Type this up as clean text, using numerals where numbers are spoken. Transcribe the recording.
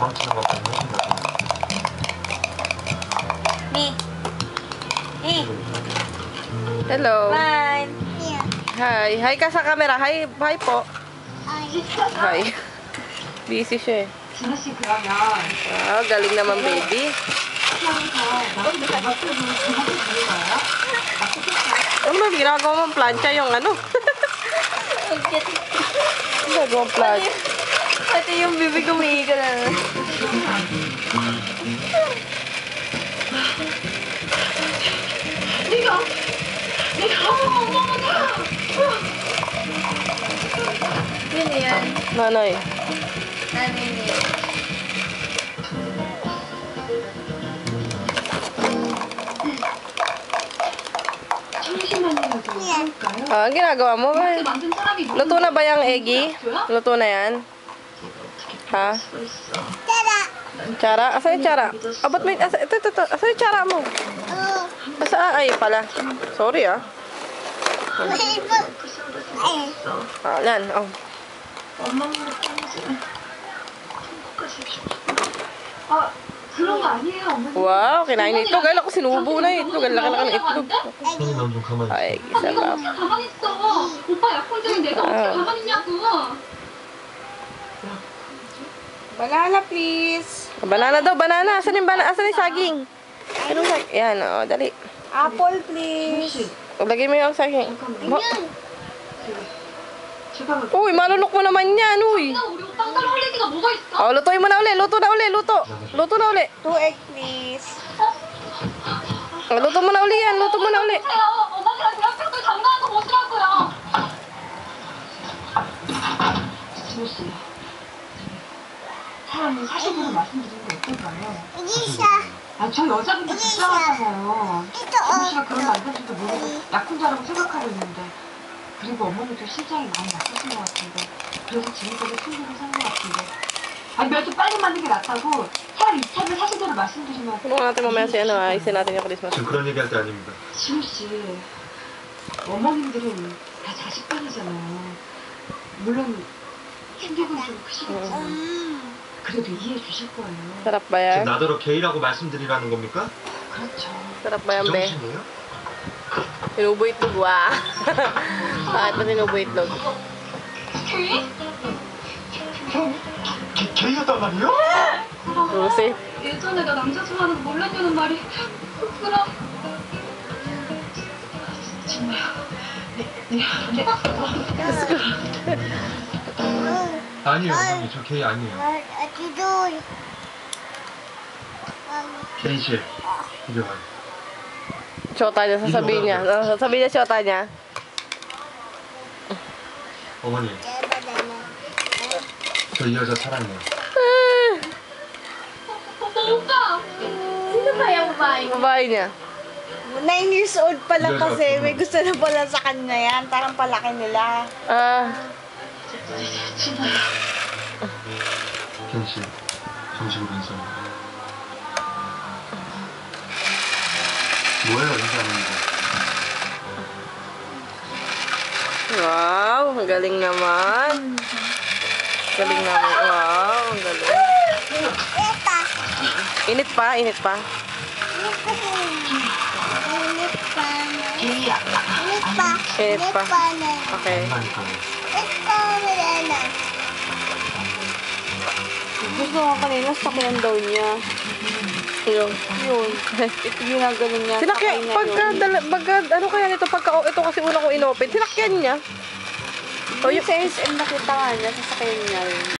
도망치는 것까지 하신다고. Me. Me. Hello. Fine. Hi. Hi ka sa camera. Hi. Hi po. Hi. Busy siya eh. 진아씨 그러면 Wow, galing naman baby. Ano ba ginagawa mong plancha yung ano? Ginagawa mong plancha. Ate yung bibig umiiga na. Yun yan. Nanay. Nanay niya. 청심환이라도 해볼까요? Ah, ang ginagawa mo ba? 이렇게 만든 사람이 Luto na ba yung eggy? Luto na yan? Ha? Tsara? Asa yung tsara? Abot mo yung... Ito. Asa yung tsara mo? Asa? Ay, pala. Sorry ah. Ah, yan. Oh. 아 그런 거 아니에요 어머니. Wow, kinain ng itlog. Ay, ako sinubo na yung itlog. Ang laki-laki ng itlog. 선생님 넌 좀 가만히 있어. Ay, 아니 sarap. 이거 어떻게 가만히 있어. 오빠 약혼자인 내가 어떻게 가만히 있냐고. Banana, please. Banana daw, banana. Asan yung banana? Asan yung saging? Anong saging? Yan, oh, dali. Apple, please. Lagay mo yung saging. 제가 Uy, malunok mo naman yan, uy. 그냥 우리 오빠 따로 할 얘기가 뭐가 있어? Oh, lutuin mo na uli. Luto na uli. Luto. Luto na uli. 2 egg, please. Oh, luto mo na uli yan. Luto mo na uli. 보세요. 어머니랑 대학생들 장난하는 거 보시라고요. 진우 씨, 사람이 사실대로 말씀드리는 게 어떨까요? 아니 저 여자분들 불쌍하잖아요. 진우 씨가 그런 남편인지도 모르고 약혼자라고 생각하고 있는데 그리고 어머니도 심장이 많이 약하신 것 같은데 그래서 지금까지 충분히 산 것 같은데 아니 좀 빨리 맞는 게 낫다고 차라리 이참에 사실대로 말씀드리면 Tulungan natin mamaya si ano, ayusin natin yung Christmas. 지금 그런 얘기할 때 아닙니다. 진우 씨, 어머님들은 다 자식들이잖아요. 물론 충격은 좀 크시겠지만 그래도 이해해 주실 거예요. Sarap ba 지금 yan? 나더러 게이라고 말씀드리라는 겁니까? 그렇죠. Sarap ba yan, be? 정신이에요? Sinubo itlog, wah. Bakit ba sinubo itlog? 게이였단 말이에요? Lucy. 예전에 나 남자 좋아하는 거 몰랐냐는 말이 그럼 정말 아니에요, 어머니. 저 게이 아니에요. 게이 씨, 이리 와요. Shota niya, sasabihin niya. Sasabihin niya shota niya. 어머니, 저 이 여자 사랑해요. 오빠 Sino ba yung babae? Babae niya. 9 years old pa lang Yes, kasi. okay. May gusto na pala sa kanya yan. Parang palaki nila. Ah, 켄 씨, 정식으로 인사해요. 뭐예요, 인사하는 거? wow. Ang galing naman. Galing naman. Wow, ang galing. Init pa, init pa. Init pa. Okay. 인사니까요. Gusto ko kanina sakyan daw niya. Yung. Yun. Ito ginaganon niya. Sinakyan, Sakay niya pagka, ano kaya nito, pagka, ito kasi una kong inopen, sinakyan niya. yun. Yung sa SM nakita nga niya, sasakyan niya yun.